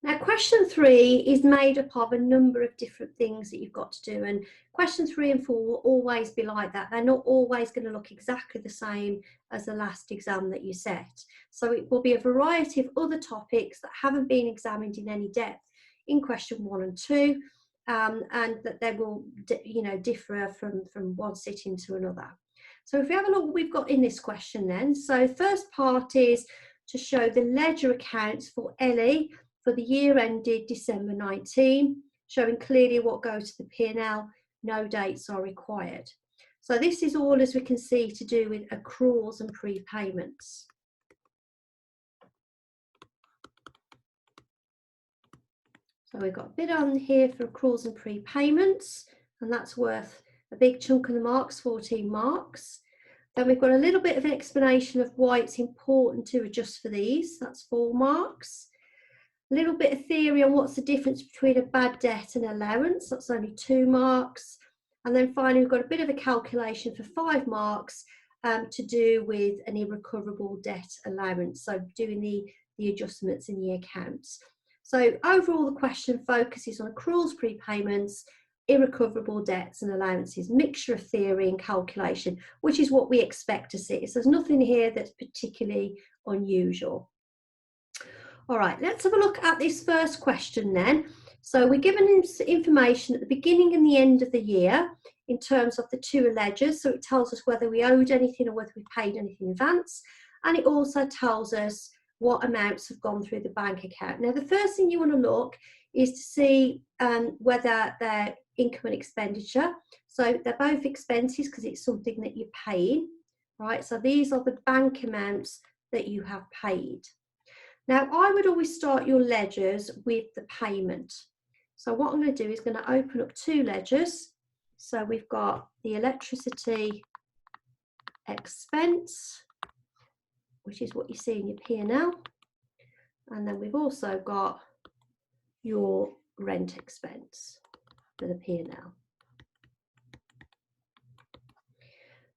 Now, question 3 is made up of a number of different things that you've got to do, and question 3 and 4 will always be like that. They're not always going to look exactly the same as the last exam that you set. So it will be a variety of other topics that haven't been examined in any depth in question 1 and 2, and that they will, differ from one sitting to another. So if we have a look what we've got in this question then. So first part is to show the ledger accounts for Ellie for the year ended December 19, showing clearly what goes to the P&L, no dates are required. So this is all, as we can see, to do with accruals and prepayments. So we've got a bit on here for accruals and prepayments, and that's worth a big chunk of the marks, 14 marks. Then we've got a little bit of an explanation of why it's important to adjust for these, that's 4 marks. A little bit of theory on what's the difference between a bad debt and allowance, that's only 2 marks. And then finally we've got a bit of a calculation for 5 marks to do with an irrecoverable debt allowance, so doing the adjustments in the accounts. So overall the question focuses on accruals, prepayments, irrecoverable debts and allowances, mixture of theory and calculation, which is what we expect to see. So there's nothing here that's particularly unusual. All right, let's have a look at this first question then. So we're given information at the beginning and the end of the year in terms of the 2 ledgers. So it tells us whether we owed anything or whether we paid anything in advance. And it also tells us what amounts have gone through the bank account. Now, the first thing you want to look is to see whether they're income and expenditure. So they're both expenses because it's something that you're paying, right? So these are the bank amounts that you have paid. Now, I would always start your ledgers with the payment. So what I'm going to do is going to open up 2 ledgers. So we've got the electricity expense, which is what you see in your P&L. And then we've also got your rent expense for the P&L.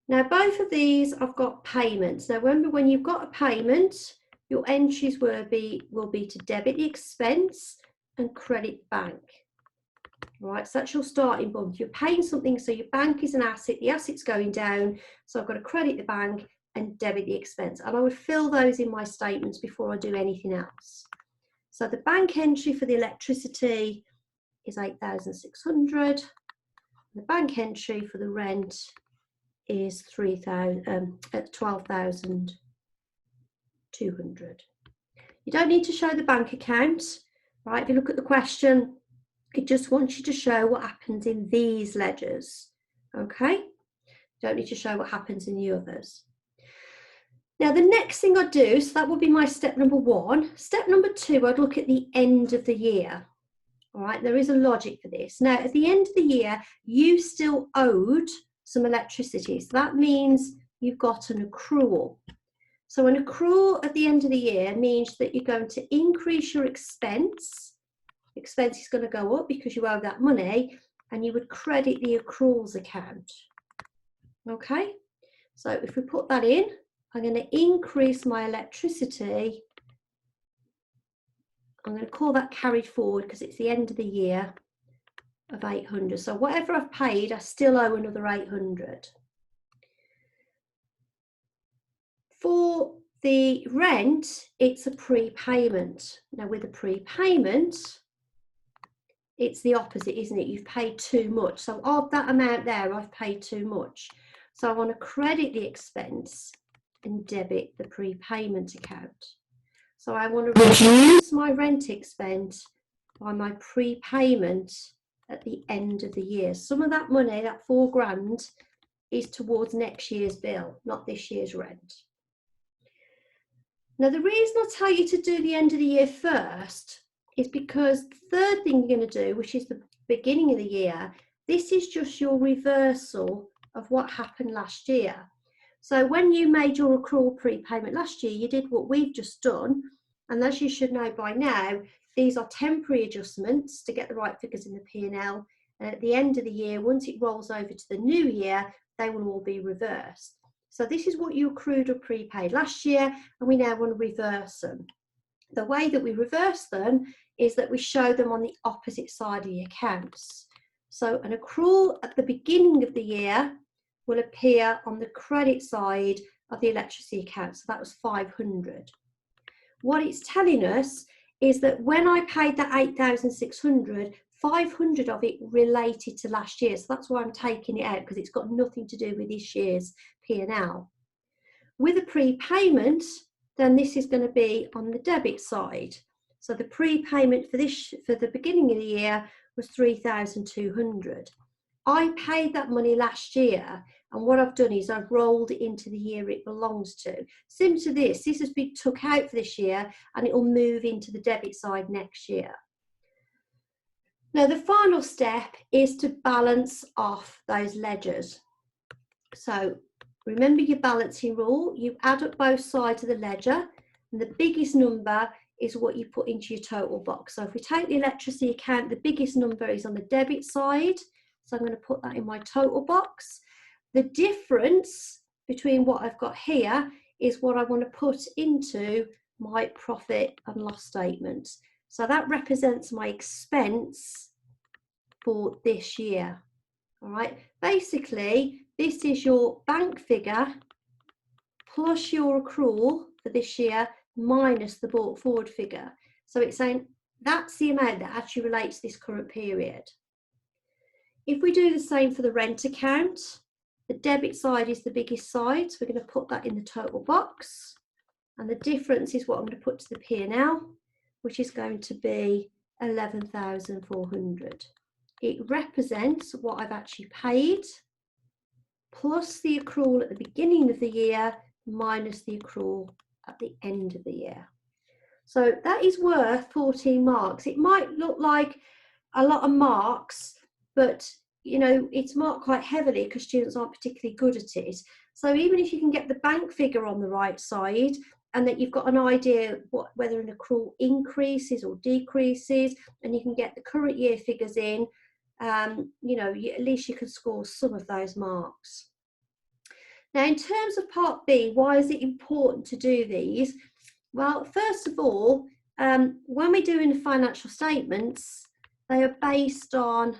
Now, both of these I've got payments. Now, remember, when you've got a payment, your entries will be to debit the expense and credit the bank. Right, so that's your starting point. You're paying something, so your bank is an asset, the asset's going down, so I've got to credit the bank and debit the expense. And I would fill those in my statements before I do anything else. So the bank entry for the electricity is 8,600. The bank entry for the rent is 12,200. You don't need to show the bank account, right? If you look at the question, it just wants you to show what happens in these ledgers, okay? You don't need to show what happens in the others. Now, the next thing I'd do, so that would be my step number 1. Step number 2, I'd look at the end of the year. All right, there is a logic for this. Now, at the end of the year, you still owed some electricity. So that means you've got an accrual. So an accrual at the end of the year means that you're going to increase your expense. Expense is going to go up because you owe that money, and you would credit the accruals account. Okay, so if we put that in, I'm going to increase my electricity. I'm going to call that carried forward because it's the end of the year of 800. So whatever I've paid, I still owe another 800. For the rent, it's a prepayment. Now, with a prepayment, it's the opposite, isn't it? You've paid too much. So of that amount there, I've paid too much. So I want to credit the expense and debit the prepayment account. So I want to reduce my rent expense by my prepayment at the end of the year. Some of that money, that £4,000, is towards next year's bill, not this year's rent. Now, the reason I tell you to do the end of the year first is because the third thing you're going to do, which is the beginning of the year, this is just your reversal of what happened last year. So when you made your accrual prepayment last year, you did what we've just done. And as you should know by now, these are temporary adjustments to get the right figures in the P&L. And at the end of the year, once it rolls over to the new year, they will all be reversed. So this is what you accrued or prepaid last year, and we now want to reverse them. The way that we reverse them is that we show them on the opposite side of the accounts. So an accrual at the beginning of the year will appear on the credit side of the electricity account. So that was 500. What it's telling us is that when I paid that 8,600, 500 of it related to last year. So that's why I'm taking it out, because it's got nothing to do with this year's P&L. With a prepayment, then this is going to be on the debit side. So the prepayment for the beginning of the year was 3,200. I paid that money last year, and what I've done is I've rolled it into the year it belongs to. Similar to this has been took out for this year, and it will move into the debit side next year. Now the final step is to balance off those ledgers. So remember your balancing rule, you add up both sides of the ledger, and the biggest number is what you put into your total box. So if we take the electricity account, the biggest number is on the debit side. So I'm going to put that in my total box. The difference between what I've got here is what I want to put into my profit and loss statement. So that represents my expense for this year. All right. Basically, this is your bank figure plus your accrual for this year minus the brought forward figure. So it's saying that's the amount that actually relates to this current period. If we do the same for the rent account, the debit side is the biggest side, so we're going to put that in the total box, and the difference is what I'm going to put to the P&L, which is going to be 11,400. It represents what I've actually paid plus the accrual at the beginning of the year minus the accrual at the end of the year. So that is worth 14 marks. It might look like a lot of marks, but you know, it's marked quite heavily because students aren't particularly good at it. So even if you can get the bank figure on the right side and that you've got an idea whether an accrual increases or decreases, and you can get the current year figures in, you know, at least you can score some of those marks. Now, in terms of part B, why is it important to do these? Well, first of all, when we're doing the financial statements, they are based on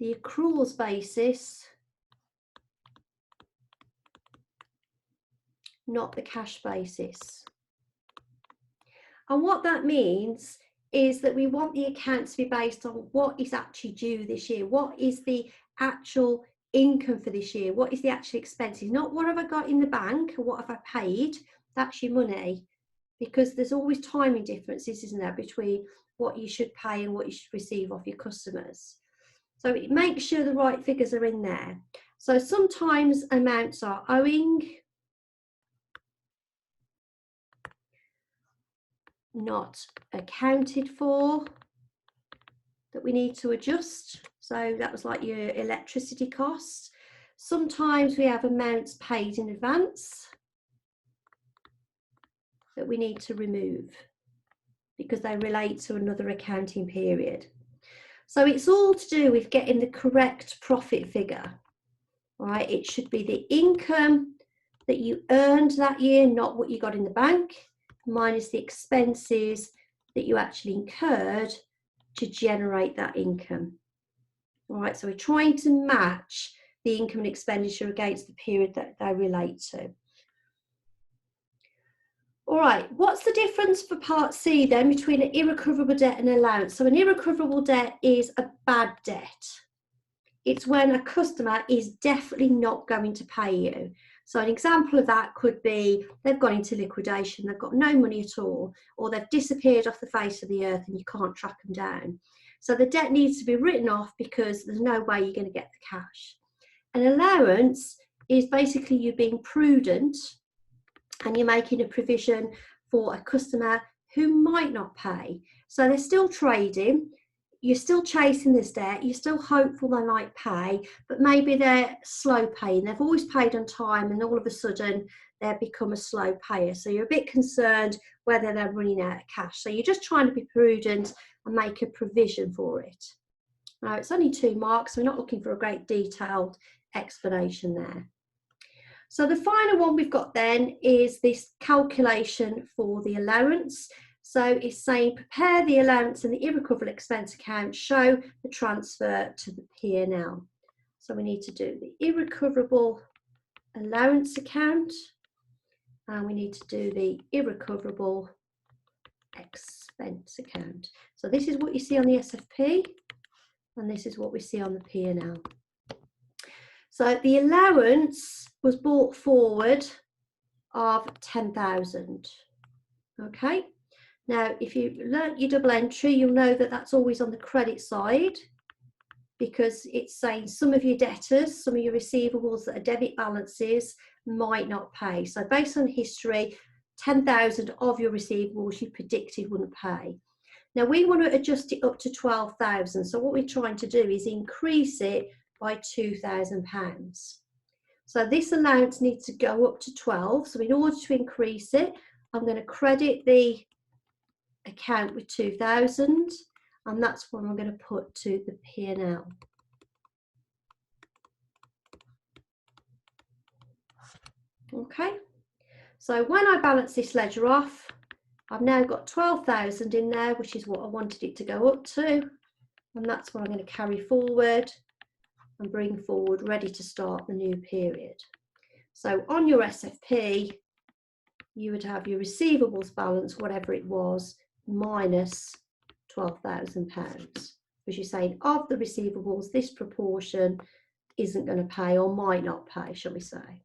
the accruals basis, not the cash basis. And what that means is that we want the account to be based on what is actually due this year. What is the actual income for this year? What is the actual expenses? Not what have I got in the bank or what have I paid? That's your money. Because there's always timing differences, isn't there, between what you should pay and what you should receive off your customers. So it makes sure the right figures are in there. So sometimes amounts are owing, not accounted for, that we need to adjust. So that was like your electricity costs. Sometimes we have amounts paid in advance that we need to remove because they relate to another accounting period. So it's all to do with getting the correct profit figure, right? It should be the income that you earned that year, not what you got in the bank, minus the expenses that you actually incurred to generate that income. All right, so we're trying to match the income and expenditure against the period that they relate to. All right, what's the difference for part C then between an irrecoverable debt and an allowance? So an irrecoverable debt is a bad debt. It's when a customer is definitely not going to pay you. So an example of that could be they've gone into liquidation, they've got no money at all, or they've disappeared off the face of the earth and you can't track them down. So the debt needs to be written off because there's no way you're going to get the cash. An allowance is basically you being prudent and you're making a provision for a customer who might not pay. So they're still trading, you're still chasing this debt, you're still hopeful they might pay, but maybe they're slow paying. They've always paid on time and all of a sudden they've become a slow payer. So you're a bit concerned whether they're running out of cash. So you're just trying to be prudent and make a provision for it. Now it's only 2 marks, so we're not looking for a great detailed explanation there. So the final one we've got then is this calculation for the allowance. So it's saying prepare the allowance and the irrecoverable expense account, show the transfer to the P&L. So we need to do the irrecoverable allowance account, and we need to do the irrecoverable expense account. So this is what you see on the SFP, and this is what we see on the P&L. So the allowance was brought forward of 10,000. Okay. Now, if you learnt your double entry, you'll know that that's always on the credit side, because it's saying some of your debtors, some of your receivables that are debit balances might not pay. So based on history, 10,000 of your receivables you predicted wouldn't pay. Now we want to adjust it up to 12,000. So what we're trying to do is increase it by £2,000. So this allowance needs to go up to 12. So in order to increase it, I'm going to credit the account with 2,000, and that's what I'm going to put to the P&L. Okay, so when I balance this ledger off, I've now got 12,000 in there, which is what I wanted it to go up to, and that's what I'm going to carry forward and bring forward, ready to start the new period. So on your SFP, you would have your receivables balance, whatever it was, minus £12,000, because you're saying of the receivables, this proportion isn't going to pay or might not pay, shall we say.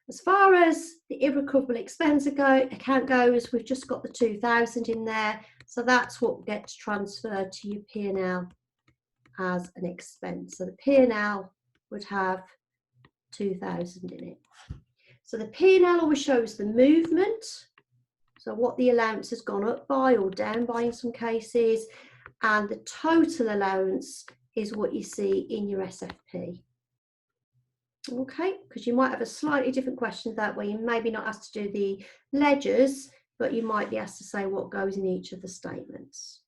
As far as the irrecoverable expense account goes, we've just got the 2,000 in there, so that's what gets transferred to your P&L as an expense. So the P&L would have 2,000 in it. So the P&L always shows the movement, so what the allowance has gone up by or down by in some cases, and the total allowance is what you see in your SFP. Okay, because you might have a slightly different question that way. You maybe not asked to do the ledgers, but you might be asked to say what goes in each of the statements.